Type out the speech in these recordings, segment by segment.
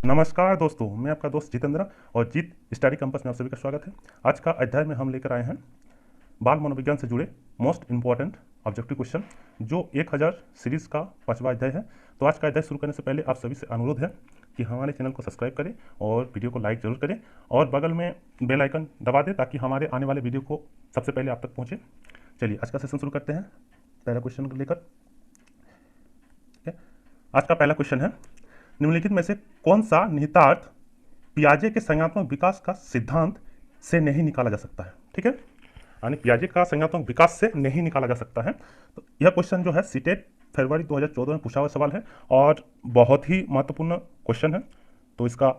नमस्कार दोस्तों, मैं आपका दोस्त जितेंद्र और जीत स्टडी कैंपस में आप सभी का स्वागत है। आज का अध्याय में हम लेकर आए हैं बाल मनोविज्ञान से जुड़े मोस्ट इंपॉर्टेंट ऑब्जेक्टिव क्वेश्चन, जो 1000 सीरीज का 5वां अध्याय है। तो आज का अध्याय शुरू करने से पहले आप सभी से अनुरोध है कि हमारे चैनल को सब्सक्राइब करें और वीडियो को लाइक जरूर करें और बगल में बेल आइकन दबा दें ताकि हमारे आने वाले वीडियो को सबसे पहले आप तक पहुँचे। चलिए आज का सेशन शुरू करते हैं पहला क्वेश्चन को लेकर। ठीक है, आज का पहला क्वेश्चन है, निम्नलिखित में से कौन सा निहितार्थ पियाजे के संज्ञानात्मक विकास का सिद्धांत से नहीं निकाला जा सकता है। ठीक है, यानी पियाजे का संज्ञानात्मक विकास से नहीं निकाला जा सकता है। तो यह क्वेश्चन जो है सीटेट फरवरी 2014 में पूछा हुआ सवाल है और बहुत ही महत्वपूर्ण क्वेश्चन है। तो इसका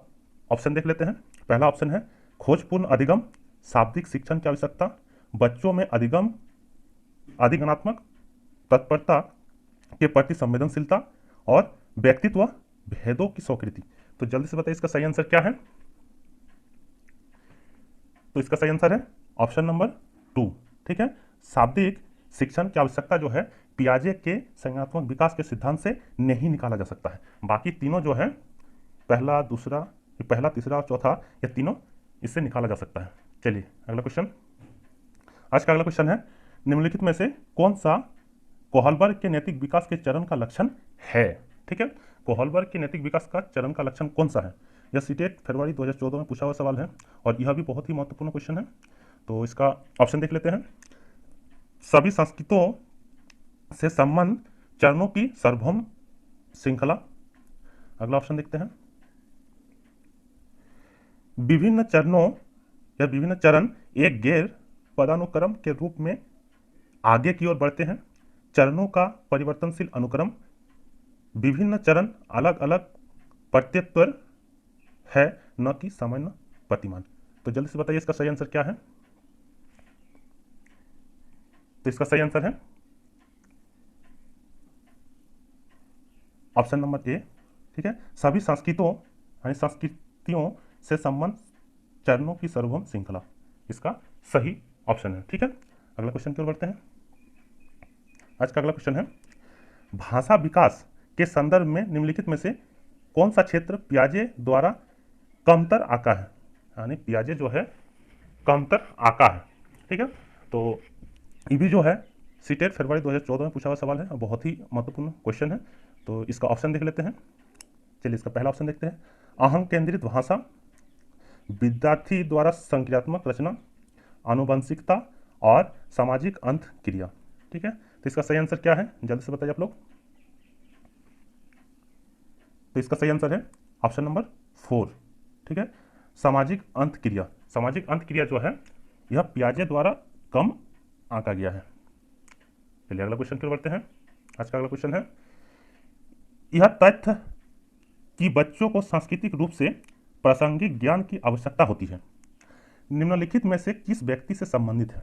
ऑप्शन देख लेते हैं। पहला ऑप्शन है खोजपूर्ण अधिगम, शाब्दिक शिक्षण की आवश्यकता, बच्चों में अधिगमनात्मक तत्परता के प्रति संवेदनशीलता और व्यक्तित्व भेदों की स्वीकृति। तो जल्दी से बताइए इसका सही आंसर क्या है। तो इसका सही आंसर है ऑप्शन नंबर 2। ठीक है, शाब्दिक शिक्षण की आवश्यकता जो है पियाजे के संज्ञानात्मक विकास के सिद्धांत से नहीं निकाला जा सकता है। बाकी तीनों जो है पहला, तीसरा और चौथा, ये तीनों इससे निकाला जा सकता है। चलिए अगला क्वेश्चन। आज का अगला क्वेश्चन है, निम्नलिखित में से कौन सा कोहलबर्ग के नैतिक विकास के चरण का लक्षण है। ठीक है, कोहलबर्ग के नैतिक विकास का चरण का लक्षण कौन सा है। यह सीटेट फरवरी 2014 में पूछा हुआ सवाल है और यह भी बहुत ही महत्वपूर्ण क्वेश्चन है। तो इसका ऑप्शन देख लेते हैं। सभी संस्कृतों से संबंध चरणों की सार्वभौम श्रृंखला। अगला ऑप्शन देखते हैं, विभिन्न चरण एक गैर पदानुक्रम के रूप में आगे की ओर बढ़ते हैं। चरणों का परिवर्तनशील अनुक्रम, विभिन्न चरण अलग अलग प्रत्युत्तर है न कि सामान्य प्रतिमान। तो जल्दी से बताइए इसका सही आंसर क्या है। तो इसका सही आंसर है ऑप्शन नंबर ए। ठीक है, सभी संस्कृतियों से संबंध चरणों की सार्वभौम श्रृंखला इसका सही ऑप्शन है। ठीक है, अगला क्वेश्चन की ओर बढ़ते हैं। आज का अगला क्वेश्चन है, भाषा विकास के संदर्भ में निम्नलिखित में से कौन सा क्षेत्र पियाजे द्वारा कमतर आका है। यानी पियाजे जो है कमतर आका है। ठीक है, तो ये भी जो है सीटेट फरवरी 2014 में पूछा हुआ सवाल है और बहुत ही महत्वपूर्ण क्वेश्चन है। तो इसका ऑप्शन देख लेते हैं। चलिए इसका पहला ऑप्शन देखते हैं, अहम केंद्रित भाषा, विद्यार्थी द्वारा संक्रियात्मक रचना, आनुवंशिकता और सामाजिक अंत क्रिया। ठीक है, तो इसका सही आंसर क्या है, जल्दी से बताइए आप लोग। तो इसका सही आंसर है ऑप्शन नंबर 4। ठीक है, सामाजिक अंत क्रिया। सामाजिक अंत क्रिया जो है यह पियाजे द्वारा कम आंका गया है। चलिए अगला क्वेश्चन की ओर बढ़ते हैं। आज का अगला क्वेश्चन है, यह तथ्य कि बच्चों को सांस्कृतिक रूप से प्रासंगिक ज्ञान की आवश्यकता होती है निम्नलिखित में से किस व्यक्ति से संबंधित है।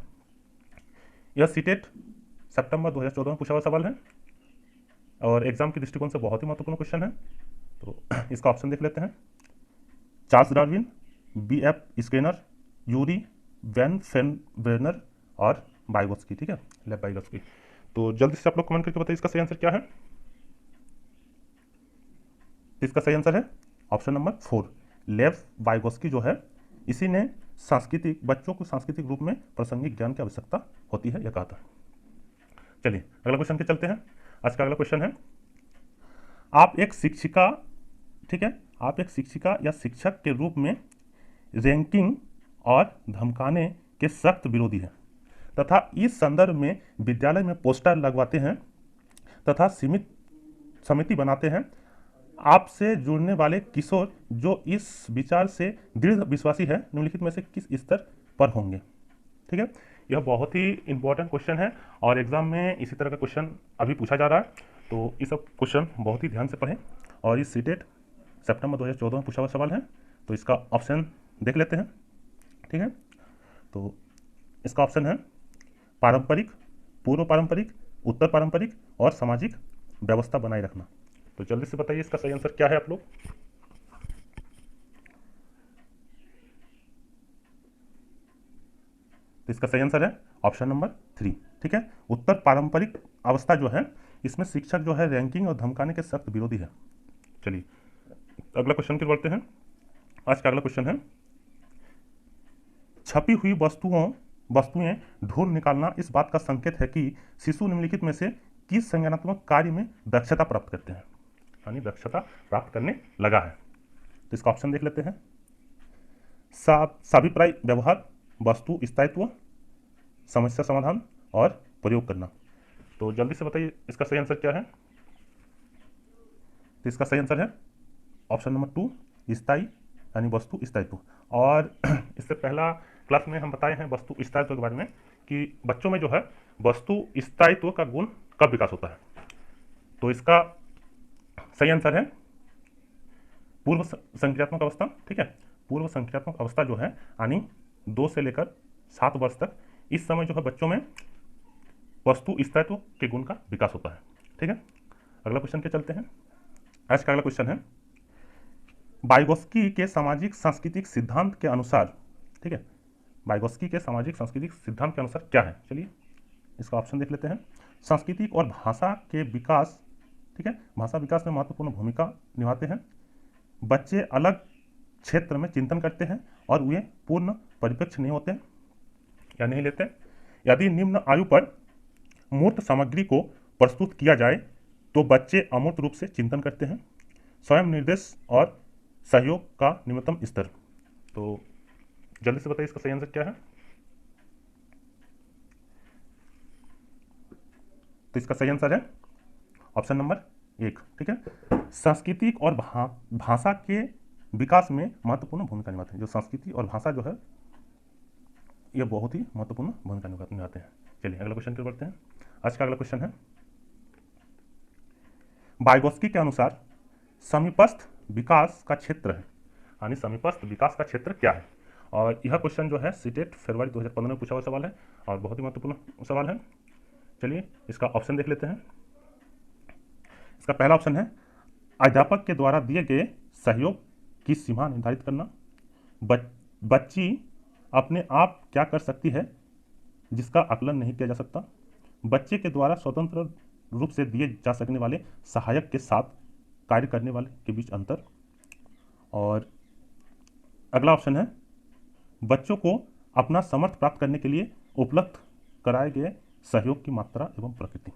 यह सीटेट सितंबर 2014 में पूछा हुआ सवाल है और एग्जाम के दृष्टिकोण से बहुत ही महत्वपूर्ण क्वेश्चन है। तो इसका ऑप्शन देख लेते हैं, Charles Darwin, B.F. Skinner, Urie van Wener और वाइगोत्स्की। ठीक है, लेव वाइगोत्स्की। तो जल्दी से आप लोग कमेंट करके बताइए इसका सही आंसर क्या है। तो इसका सही आंसर है ऑप्शन नंबर 4, लेव वाइगोत्स्की जो है इसी ने बच्चों को सांस्कृतिक रूप में प्रासंगिक ज्ञान की आवश्यकता होती है यह कहा था। चलिए अगला क्वेश्चन पे चलते हैं। आज का अगला क्वेश्चन है, आप एक शिक्षिका, ठीक है, आप एक शिक्षिका या शिक्षक के रूप में रैंकिंग और धमकाने के सख्त विरोधी हैं तथा इस संदर्भ में विद्यालय में पोस्टर लगवाते हैं तथा समिति बनाते हैं। आपसे जुड़ने वाले किशोर जो इस विचार से दृढ़ विश्वासी है निम्नलिखित में से किस स्तर पर होंगे। ठीक है, यह बहुत ही इंपॉर्टेंट क्वेश्चन है और एग्जाम में इसी तरह का क्वेश्चन अभी पूछा जा रहा है। तो ये सब क्वेश्चन बहुत ही ध्यान से पढ़ें और इस सीटेट सितंबर 2014 में पूछा हुआ सवाल है। तो इसका ऑप्शन देख लेते हैं। ठीक है, तो इसका ऑप्शन है पारंपरिक, पूर्व पारंपरिक, उत्तर पारंपरिक और सामाजिक व्यवस्था बनाए रखना। तो जल्दी से बताइए इसका सही आंसर क्या है आप लोग। तो इसका सही आंसर है ऑप्शन नंबर 3। ठीक है, उत्तर पारंपरिक अवस्था जो है इसमें शिक्षक जो है रैंकिंग और धमकाने के सख्त विरोधी है। चलिए तो अगला क्वेश्चन की बढ़ते हैं। आज का अगला क्वेश्चन है, छपी हुई वस्तुएं ढूंढ निकालना इस बात का संकेत है कि शिशु निम्नलिखित में से किस संज्ञानात्मक कार्य में दक्षता प्राप्त करते हैं, यानी दक्षता प्राप्त करने लगा है। तो इसका ऑप्शन देख लेते हैं। साभिप्राय व्यवहार, वस्तु स्थायित्व, समस्या समाधान और प्रयोग करना। तो जल्दी से बताइए इसका सही आंसर क्या है। तो इसका सही आंसर है ऑप्शन नंबर 2, स्थायी यानी वस्तु स्थायित्व। और इससे पहला क्लास में हम बताए हैं वस्तु स्थायित्व के बारे में कि बच्चों में जो है वस्तु स्थायित्व का गुण कब विकास होता है। तो इसका सही आंसर है पूर्व संक्रियात्मक अवस्था। ठीक है, पूर्व संक्रियात्मक अवस्था जो है यानी 2 से लेकर 7 वर्ष तक, इस समय जो है बच्चों में वस्तु स्थायित्व के गुण का विकास होता है। ठीक है, अगला क्वेश्चन के चलते हैं। आज का अगला क्वेश्चन है, वाइगोस्की के सामाजिक सांस्कृतिक सिद्धांत के अनुसार, ठीक है, वाइगोस्की के सामाजिक सांस्कृतिक सिद्धांत के अनुसार क्या है। चलिए इसका ऑप्शन देख लेते हैं। सांस्कृतिक और भाषा के विकास, ठीक है, भाषा विकास में महत्वपूर्ण भूमिका निभाते हैं। बच्चे अलग क्षेत्र में चिंतन करते हैं और वे पूर्ण परिप्रेक्ष्य नहीं होते या नहीं लेते। यदि निम्न आयु पर मूर्त सामग्री को प्रस्तुत किया जाए तो बच्चे अमूर्त रूप से चिंतन करते हैं। स्वयं निर्देश और सहयोग का न्यूनतम स्तर। तो जल्दी से बताइए इसका सही आंसर क्या है। तो इसका सही आंसर है ऑप्शन नंबर 1। ठीक है, सांस्कृतिक और भाषा के विकास में महत्वपूर्ण भूमिका निभाते हैं। जो संस्कृति और भाषा जो है ये बहुत ही महत्वपूर्ण भूमिका निभाते हैं। चलिए अगला क्वेश्चन की बढ़ते हैं। आज का अगला क्वेश्चन है, वाइगोस्की के अनुसार समीपस्थ विकास का क्षेत्र है, यानी समीपस्थ विकास का क्षेत्र क्या है। और यह क्वेश्चन जो है सीटेट फरवरी 2015 में पूछा हुआ सवाल है और बहुत ही महत्वपूर्ण सवाल है। चलिए इसका ऑप्शन देख लेते हैं। इसका पहला ऑप्शन है, अध्यापक के द्वारा दिए गए सहयोग की सीमा निर्धारित करना। बच्ची अपने आप क्या कर सकती है जिसका आकलन नहीं किया जा सकता। बच्चे के द्वारा स्वतंत्र रूप से दिए जा सकने वाले सहायक के साथ कार्य करने वाले के बीच अंतर। और अगला ऑप्शन है, बच्चों को अपना समर्थ प्राप्त करने के लिए उपलब्ध कराए गए सहयोग की मात्रा एवं प्रकृति।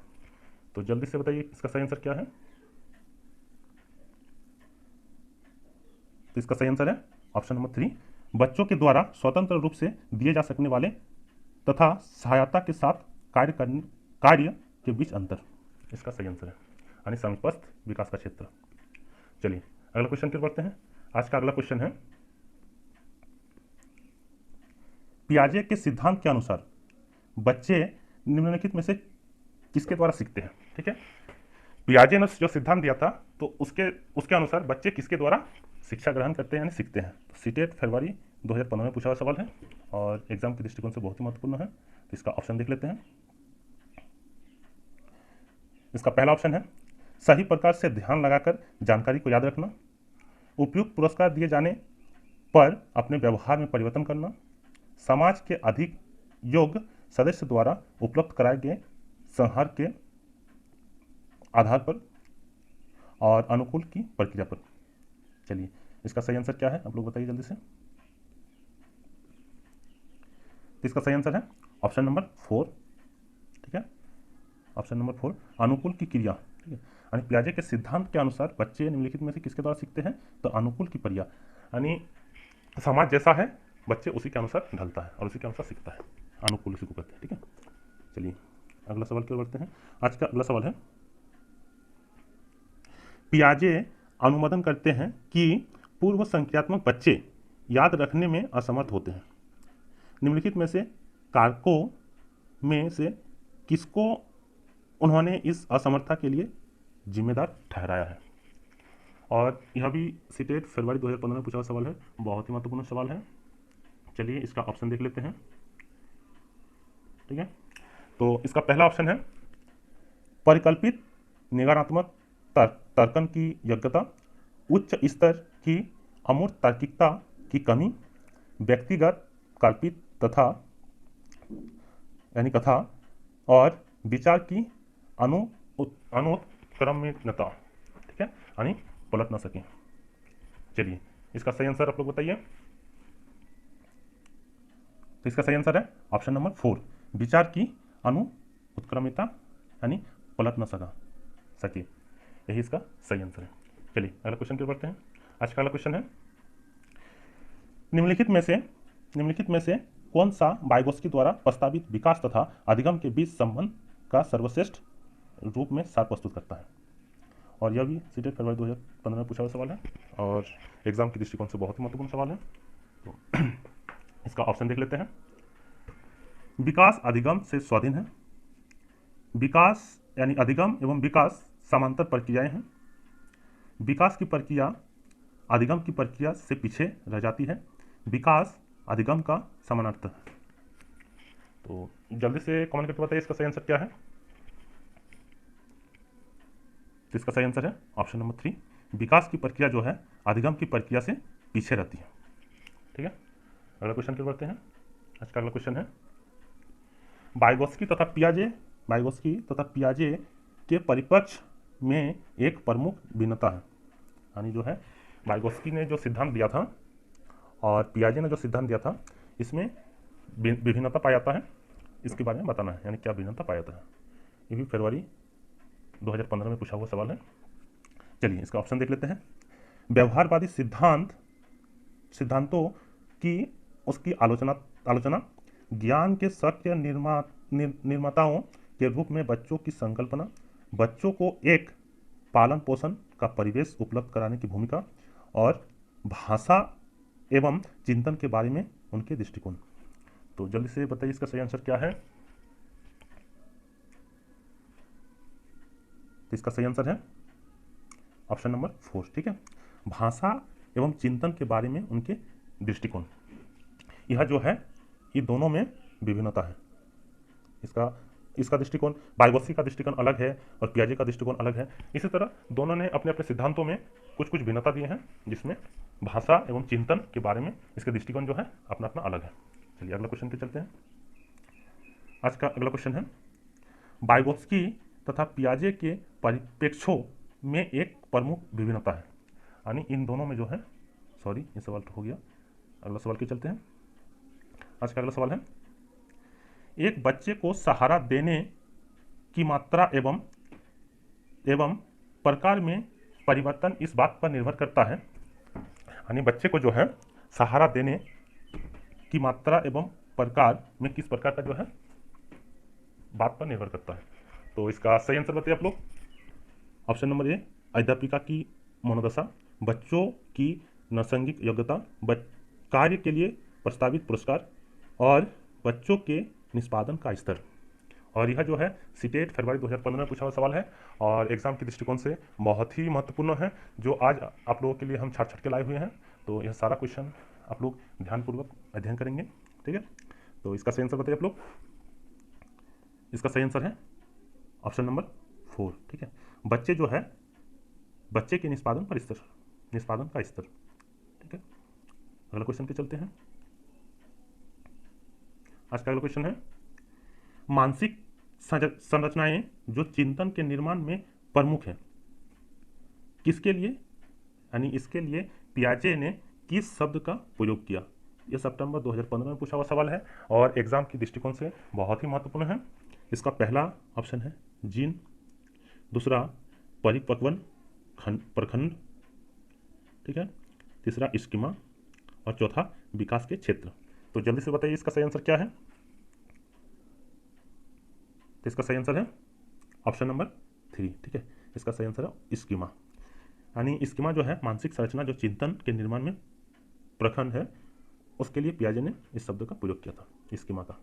तो जल्दी से बताइए इसका सही आंसर क्या है। तो इसका सही आंसर है ऑप्शन नंबर 3, बच्चों के द्वारा स्वतंत्र रूप से दिए जा सकने वाले तथा सहायता के साथ कार्य के बीच अंतर। इसका सही आंसर है यानी समीपस्थ विकास का क्षेत्र। चलिए अगला क्वेश्चन की बढ़ते हैं। आज का अगला क्वेश्चन है, पियाजे के सिद्धांत के अनुसार बच्चे निम्नलिखित में से किसके द्वारा सीखते हैं। ठीक है, पियाजे ने जो सिद्धांत दिया था तो उसके अनुसार बच्चे किसके द्वारा शिक्षा ग्रहण करते हैं यानी सीखते हैं। तो सीटेट फरवरी 2015 में पूछा हुआ सवाल है और एग्जाम के दृष्टिकोण से बहुत ही महत्वपूर्ण है। तो इसका ऑप्शन देख लेते हैं। इसका पहला ऑप्शन है, सही प्रकार से ध्यान लगाकर जानकारी को याद रखना। उपयुक्त पुरस्कार दिए जाने पर अपने व्यवहार में परिवर्तन करना। समाज के अधिक योग्य सदस्य द्वारा उपलब्ध कराए गए संहार के आधार पर और अनुकूल की प्रक्रिया पर। चलिए इसका सही आंसर क्या है आप लोग बताइए जल्दी से। तो इसका सही आंसर है ऑप्शन नंबर 4। ठीक है, ऑप्शन नंबर 4, अनुकूल की क्रिया। ठीक है, यानी पियाजे के सिद्धांत के अनुसार बच्चे निम्नलिखित में से किसके द्वारा सीखते हैं। तो अनुकूल की क्रिया, यानी समाज जैसा है बच्चे उसी के अनुसार ढलता है और उसी के अनुसार सीखता है। अनुकूल उसी को कहते हैं। ठीक है, चलिए अगला सवाल की ओर बढ़ते हैं। आज का अगला सवाल है, पियाजे अनुमोदन करते हैं कि पूर्व संक्रियात्मक बच्चे याद रखने में असमर्थ होते हैं। निम्नलिखित में से कारकों में से किसको उन्होंने इस असमर्थता के लिए जिम्मेदार ठहराया है। और यह भी सीटेट फरवरी 2015 में पूछा हुआ सवाल है, बहुत ही महत्वपूर्ण सवाल है। चलिए इसका ऑप्शन देख लेते हैं। ठीक है, तो इसका पहला ऑप्शन है, परिकल्पित निगारात्मक तर्कन की योग्यता, उच्च स्तर की अमूर्त तार्किकता की कमी, व्यक्तिगत कल्पित तथा यानी कथा और विचार की अनुत्क्रमणीयता। ठीक है, यानी पलट न सके। चलिए इसका सही आंसर आप लोग बताइए। तो इसका सही आंसर है ऑप्शन नंबर 4, विचार की अनु उत्क्रमिता यानी पलट न सके, यही इसका सही आंसर है। चलिए अगला क्वेश्चन की ओर बढ़ते हैं। आज का अगला क्वेश्चन है, निम्नलिखित में से कौन सा वाइगोत्स्की द्वारा प्रस्तावित विकास तथा अधिगम के बीच संबंध का सर्वश्रेष्ठ रूप में सार प्रस्तुत करता है। और यह भी सीटेट फरवरी 2015 में पूछा हुआ सवाल है और एग्जाम के दृष्टिकोण से बहुत ही महत्वपूर्ण सवाल है। तो इसका ऑप्शन देख लेते हैं। विकास अधिगम से स्वाधीन है, विकास यानी अधिगम एवं विकास समांतर प्रक्रियाएं हैं, विकास की प्रक्रिया अधिगम की प्रक्रिया से पीछे रह जाती है, विकास अधिगम का समानार्थक है। तो जल्दी से कमेंट करके बताइए इसका सही आंसर क्या है। तो इसका सही आंसर है ऑप्शन नंबर 3, विकास की प्रक्रिया जो है अधिगम की प्रक्रिया से पीछे रहती है। ठीक है, अगला क्वेश्चन की ओर बढ़ते हैं। आज का अगला क्वेश्चन है, वाइगोत्स्की तथा पियाजे के परिप्रेक्ष्य में एक प्रमुख भिन्नता है। यानी जो है वाइगोत्स्की ने जो सिद्धांत दिया था और पियाजे ने जो सिद्धांत दिया था, इसमें विभिन्नता पाया जाता है, इसके बारे में बताना है, यानी क्या भिन्नता पाया जाता है। ये भी फरवरी 2015 में पूछा हुआ सवाल है। चलिए इसका ऑप्शन देख लेते हैं। व्यवहारवादी सिद्धांतों की उसकी आलोचना ज्ञान के सक्रिय निर्माताओं के रूप में बच्चों की संकल्पना, बच्चों को एक पालन पोषण का परिवेश उपलब्ध कराने की भूमिका और भाषा एवं चिंतन के बारे में उनके दृष्टिकोण। तो जल्दी से बताइए इसका सही आंसर क्या है। तो इसका सही आंसर है ऑप्शन नंबर 4। ठीक है, भाषा एवं चिंतन के बारे में उनके दृष्टिकोण। यह जो है ये दोनों में विभिन्नता है। इसका दृष्टिकोण, वाइगोत्स्की का दृष्टिकोण अलग है और पियाजे का दृष्टिकोण अलग है। इसी तरह दोनों ने अपने अपने सिद्धांतों में कुछ कुछ भिन्नता दिए हैं, जिसमें भाषा एवं चिंतन के बारे में इसके दृष्टिकोण जो है अपना अपना अलग है। चलिए अगला क्वेश्चन पे चलते हैं। आज का अगला क्वेश्चन है, वाइगोत्स्की तथा पियाजे के परिप्रेक्ष्यों में एक प्रमुख विभिन्नता है। यानी इन दोनों में जो है, सॉरी ये सवाल हो गया, अगला सवाल के चलते हैं। आज का अगला सवाल है, एक बच्चे को सहारा देने की मात्रा एवं प्रकार में परिवर्तन इस बात पर निर्भर करता है। यानी बच्चे को जो है सहारा देने की मात्रा एवं प्रकार में किस प्रकार का जो है बात पर निर्भर करता है। तो इसका सही आंसर बताइए आप लोग। ऑप्शन नंबर ए, अध्यापिका की मनोदशा, बच्चों की नैसर्गिक योग्यता, कार्य के लिए प्रस्तावित पुरस्कार और बच्चों के निष्पादन का स्तर। और यह जो है सीटेट फरवरी 2015 में पूछा हुआ सवाल है और एग्जाम के दृष्टिकोण से बहुत ही महत्वपूर्ण है, जो आज आप लोगों के लिए हम छाट के लाए हुए हैं। तो यह सारा क्वेश्चन आप लोग ध्यानपूर्वक अध्ययन करेंगे। ठीक है, तो इसका सही आंसर बताइए आप लोग। इसका सही आंसर है ऑप्शन नंबर 4। ठीक है, बच्चे जो है बच्चे के निष्पादन का स्तर। ठीक है, अगला क्वेश्चन पे चलते हैं। आज का अगला क्वेश्चन है, मानसिक संरचनाएं जो चिंतन के निर्माण में प्रमुख है, किसके लिए, यानी इसके लिए पियाजे ने किस शब्द का प्रयोग किया। यह सितंबर 2015 में पूछा हुआ सवाल है और एग्जाम के दृष्टिकोण से बहुत ही महत्वपूर्ण है। इसका पहला ऑप्शन है जीन, दूसरा परिपक्वन प्रखंड, ठीक है, तीसरा स्कीमा और चौथा विकास के क्षेत्र। तो जल्दी से बताइए इसका सही आंसर क्या है। तो इसका सही आंसर है ऑप्शन नंबर 3। ठीक है, इसका सही आंसर है स्कीमा। यानी स्कीमा जो है मानसिक संरचना जो चिंतन के निर्माण में प्रखंड है, उसके लिए पियाजे ने इस शब्द का प्रयोग किया था, स्कीमा का।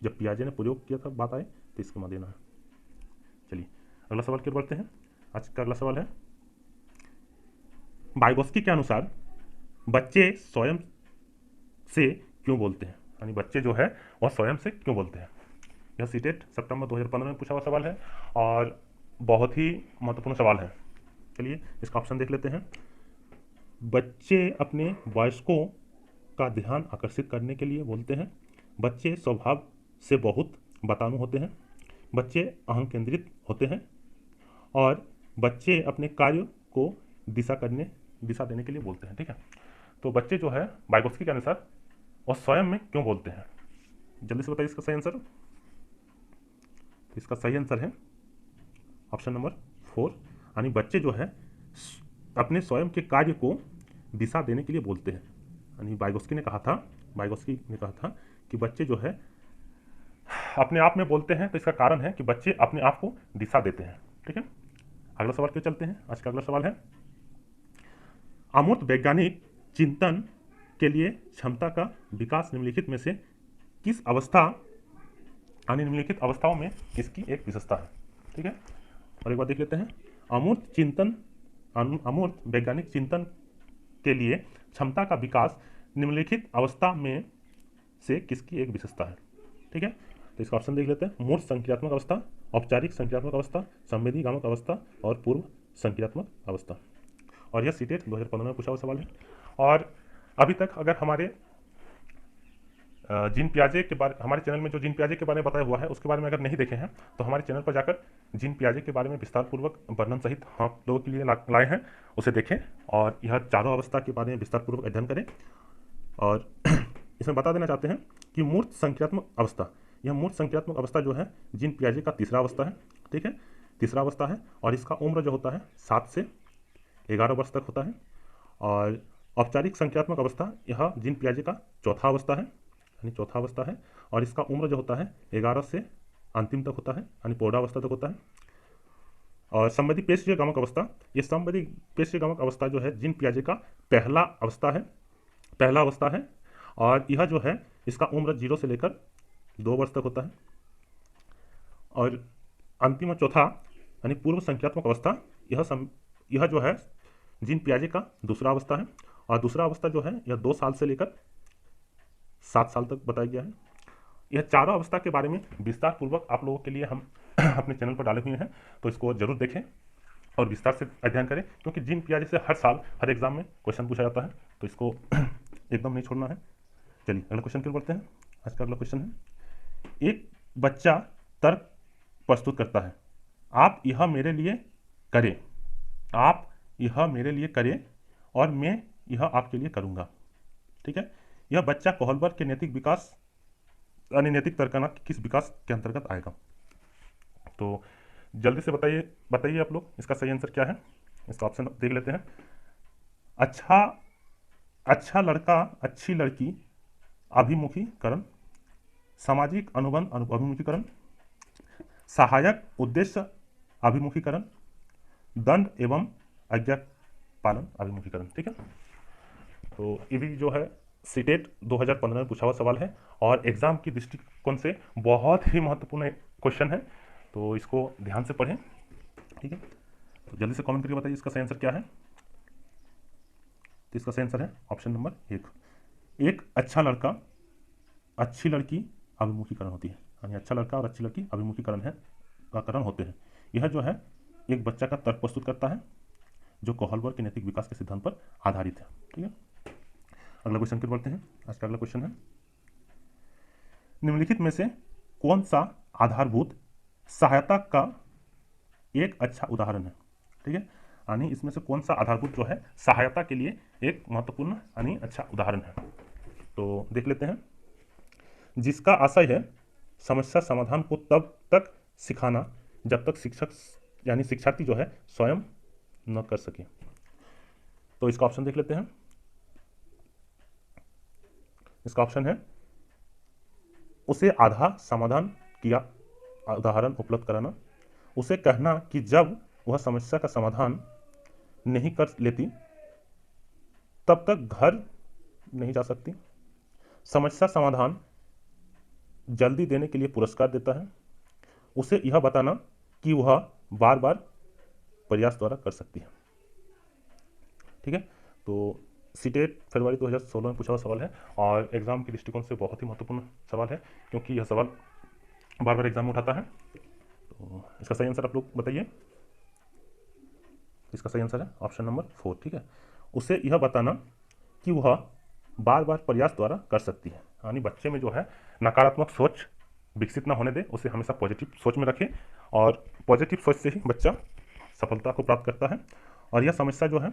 जब पियाजे ने प्रयोग किया था बात आए तो स्कीमा देना है। चलिए अगला सवाल की ओर बढ़ते हैं। आज का अगला सवाल है, वाइगोत्स्की के अनुसार बच्चे स्वयं से क्यों बोलते हैं। यानी बच्चे जो है वह स्वयं से क्यों बोलते हैं। यह सीटेट सितंबर 2015 में पूछा हुआ सवाल है और बहुत ही महत्वपूर्ण सवाल है। चलिए इसका ऑप्शन देख लेते हैं। बच्चे अपने वयस्कों का ध्यान आकर्षित करने के लिए बोलते हैं, बच्चे स्वभाव से बहुत बतानु होते हैं, बच्चे अहं केंद्रित होते हैं और बच्चे अपने कार्य को दिशा दिशा देने के लिए बोलते हैं। ठीक है, तो बच्चे जो है वाइगोत्स्की के अनुसार वो स्वयं में क्यों बोलते हैं, जल्दी से बताइए इसका सही आंसर। तो इसका सही आंसर है ऑप्शन नंबर 4, यानी बच्चे जो है अपने स्वयं के कार्य को दिशा देने के लिए बोलते हैं। यानी वाइगोत्स्की ने कहा था कि बच्चे जो है अपने आप में बोलते हैं, तो इसका कारण है कि बच्चे अपने आप को दिशा देते हैं। ठीक है, अगला सवाल क्यों चलते हैं। आज का अगला सवाल है, अमूर्त वैज्ञानिक चिंतन के लिए क्षमता का विकास निम्नलिखित में से किस अवस्था यानी निम्नलिखित अवस्थाओं में किसकी एक विशेषता है। ठीक है, और एक बार देख लेते हैं, अमूर्त वैज्ञानिक चिंतन के लिए क्षमता का विकास निम्नलिखित अवस्था में से किसकी एक विशेषता है। ठीक है, तो इसका ऑप्शन देख लेते हैं, मूर्त संक्रियात्मक अवस्था, औपचारिक संक्रियात्मक अवस्था, संवेदी गामक अवस्था और पूर्व संक्रियात्मक अवस्था। और यह सीटेट 2015 में पूछा हुआ सवाल है। और अभी तक अगर हमारे जीन पियाजे के बारे, हमारे चैनल में जो जीन पियाजे के बारे में बताया हुआ है उसके बारे में अगर नहीं देखे हैं तो हमारे चैनल पर जाकर जीन पियाजे के बारे में विस्तार पूर्वक वर्णन सहित हम लोगों के लिए लाए हैं, उसे देखें और यह चारों अवस्था के बारे में विस्तार पूर्वक अध्ययन करें। और इसमें बता देना चाहते हैं कि मूर्त संक्रियात्मक अवस्था, यह मूर्त संक्रियात्मक अवस्था जो है जीन पियाजे का तीसरा अवस्था है। ठीक है, तीसरा अवस्था है और इसका उम्र जो होता है 7 से 11 वर्ष तक होता है। और औपचारिक संक्रियात्मक अवस्था यह जीन पियाजे का चौथा अवस्था है, यानी चौथा अवस्था है, और इसका उम्र जो होता है 11 से अंतिम तक होता है, यानी पौधावस्था तक होता है। और संवेदी पेशीय गामक अवस्था, ये संवेदी पेशीय गामक अवस्था जो है जीन पियाजे का पहला अवस्था है और यह जो है इसका उम्र 0 से लेकर 2 वर्ष तक होता है। और अंतिम और चौथा यानी पूर्व संक्रियात्मक अवस्था, यह जो है जीन पियाजे का दूसरा अवस्था है और दूसरा अवस्था जो है यह 2 साल से लेकर 7 साल तक बताया गया है। यह चारों अवस्था के बारे में विस्तार पूर्वक आप लोगों के लिए हम अपने चैनल पर डाले हुए हैं, तो इसको जरूर देखें और विस्तार से अध्ययन करें, क्योंकि जीन पियाजे से हर साल हर एग्जाम में क्वेश्चन पूछा जाता है, तो इसको एकदम नहीं छोड़ना है। चलिए अगला क्वेश्चन की ओर बढ़ते हैं। आज का अगला क्वेश्चन है, एक बच्चा तर्क प्रस्तुत करता है, आप यह मेरे लिए करें, आप यह मेरे लिए करें और मैं यह आपके लिए करूंगा। ठीक है, यह बच्चा कोहलबर्ग के नैतिक विकास यानी नैतिक तर्कना किस विकास के अंतर्गत आएगा। तो जल्दी से बताइए आप लोग इसका सही आंसर क्या है। इसका ऑप्शन देख लेते हैं, अच्छा लड़का अच्छी लड़की अभिमुखीकरण, सामाजिक अनुबंध अभिमुखीकरण, सहायक उद्देश्य अभिमुखीकरण, दंड एवं आज्ञा पालन अभिमुखीकरण। ठीक है, तो ये भी जो है सीटेट 2015 में पूछा हुआ सवाल है और एग्जाम की दृष्टिकोण से बहुत ही महत्वपूर्ण क्वेश्चन है, तो इसको ध्यान से पढ़ें। ठीक है, तो जल्दी से कमेंट करके बताइए इसका सही आंसर क्या है। तो इसका सही आंसर है ऑप्शन नंबर 1, एक अच्छा लड़का अच्छी लड़की अभिमुखीकरण होती है, यानी अच्छा लड़का और अच्छी लड़की अभिमुखीकरण होते हैं। यह जो है एक बच्चा का तर्क प्रस्तुत करता है जो कोहलबर्ग के नैतिक विकास के सिद्धांत पर आधारित है। ठीक है, अगला क्वेश्चन की बढ़ते हैं। आज का अगला क्वेश्चन है, निम्नलिखित में से कौन सा आधारभूत सहायता का एक अच्छा उदाहरण है। ठीक है, यानी इसमें से कौन सा आधारभूत जो है सहायता के लिए एक महत्वपूर्ण यानी अच्छा उदाहरण है। तो देख लेते हैं, जिसका आशय है समस्या समाधान को तब तक सिखाना जब तक शिक्षक यानी शिक्षार्थी जो है स्वयं न कर सके। तो इसका ऑप्शन देख लेते हैं, इसका ऑप्शन है उसे आधा समाधान किया उदाहरण उपलब्ध कराना, उसे कहना कि जब वह समस्या का समाधान नहीं कर लेती तब तक घर नहीं जा सकती, समस्या समाधान जल्दी देने के लिए पुरस्कार देता है, उसे यह बताना कि वह बार बार प्रयास द्वारा कर सकती है। ठीक है, तो सीटेट फरवरी 2016 में पूछा हुआ सवाल है और एग्जाम के दृष्टिकोण से बहुत ही महत्वपूर्ण सवाल है, क्योंकि यह सवाल बार बार एग्जाम में उठाता है। तो इसका सही आंसर आप लोग बताइए। इसका सही आंसर है ऑप्शन नंबर 4। ठीक है, उसे यह बताना कि वह बार बार प्रयास द्वारा कर सकती है, यानी बच्चे में जो है नकारात्मक सोच विकसित ना होने दे, उसे हमेशा पॉजिटिव सोच में रखें और पॉजिटिव सोच से ही बच्चा सफलता को प्राप्त करता है। और यह समस्या जो है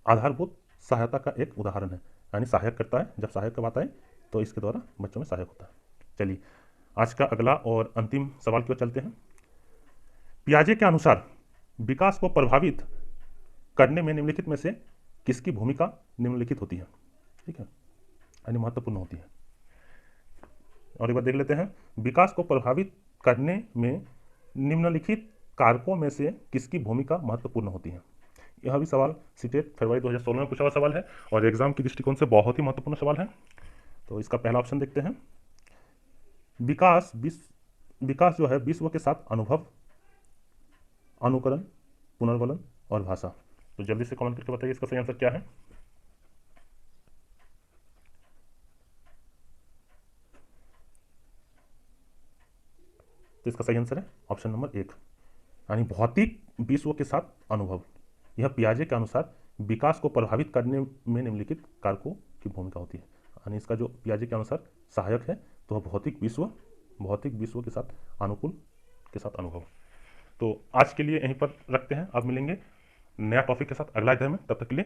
आधारभूत सहायता का एक उदाहरण है, यानी सहायक करता है। जब सहायक की बात आए तो इसके द्वारा बच्चों में सहायक होता है। चलिए आज का अगला और अंतिम सवाल की ओर चलते हैं। पियाजे के अनुसार विकास को प्रभावित करने में निम्नलिखित में से किसकी भूमिका निम्नलिखित होती है? ठीक है, यानी महत्वपूर्ण होती है। और एक बार देख लेते हैं, विकास को प्रभावित करने में निम्नलिखित कारकों में से किसकी भूमिका महत्वपूर्ण होती है? यह भी सवाल सीटेट फरवरी 2016 में पूछा हुआ सवाल है और एग्जाम की दृष्टिकोण से बहुत ही महत्वपूर्ण सवाल है। तो इसका पहला ऑप्शन देखते हैं, विकास जो है विश्व के साथ अनुभव, अनुकरण, पुनर्वलन और भाषा। तो जल्दी से कमेंट करके बताइए इसका सही आंसर क्या है। तो इसका सही आंसर है ऑप्शन नंबर 1, यानी भौतिक विश्व के साथ अनुभव। यह पियाजे के अनुसार विकास को प्रभावित करने में निम्नलिखित कारकों की भूमिका होती है, यानी इसका जो पियाजे के अनुसार सहायक है तो वह भौतिक विश्व के साथ अनुकूल के साथ अनुभव। तो आज के लिए यहीं पर रखते हैं, अब मिलेंगे नया टॉपिक के साथ अगला अध्याय में, तब तक के लिए